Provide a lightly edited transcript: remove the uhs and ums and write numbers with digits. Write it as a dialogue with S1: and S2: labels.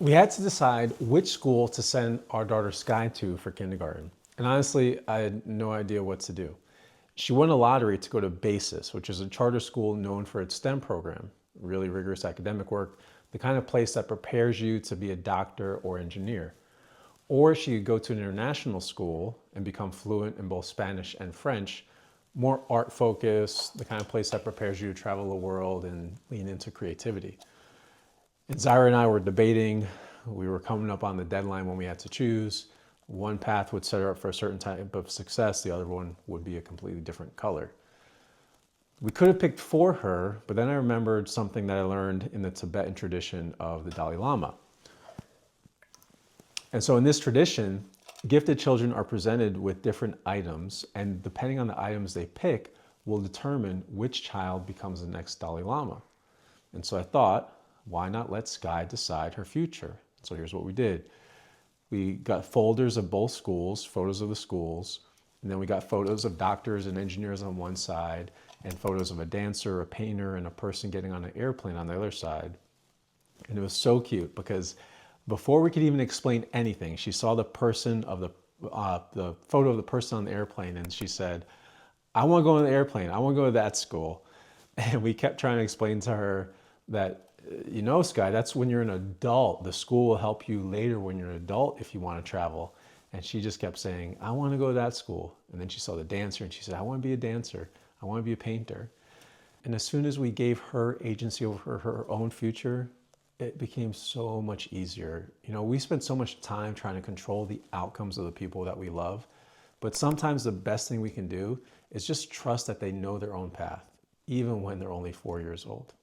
S1: We had to decide which school to send our daughter Sky to for kindergarten. And honestly, I had no idea what to do. She won a lottery to go to BASIS, which is a charter school known for its STEM program, really rigorous academic work, the kind of place that prepares you to be a doctor or engineer. Or she could go to an international school and become fluent in both Spanish and French, more art focused, the kind of place that prepares you to travel the world and lean into creativity. And Zyra and I were debating. We were coming up on the deadline when we had to choose. One path would set her up for a certain type of success. The other one would be a completely different color. We could have picked for her, but then I remembered something that I learned in the Tibetan tradition of the Dalai Lama. And so in this tradition, gifted children are presented with different items, and depending on the items they pick will determine which child becomes the next Dalai Lama. And so I thought, why not let Sky decide her future? So here's what we did. We got folders of both schools, photos of the schools, and then we got photos of doctors and engineers on one side, and photos of a dancer, a painter, and a person getting on an airplane on the other side. And it was so cute because before we could even explain anything, she saw the person of the photo of the person on the airplane, and she said, "I want to go on the airplane. I want to go to that school." And we kept trying to explain to her that, you know, Sky, that's when you're an adult. The school will help you later when you're an adult if you want to travel. And she just kept saying, "I want to go to that school." And then she saw the dancer and she said, "I want to be a dancer. I want to be a painter." And as soon as we gave her agency over her own future, it became so much easier. You know, we spend so much time trying to control the outcomes of the people that we love, but sometimes the best thing we can do is just trust that they know their own path, even when they're only 4 years old.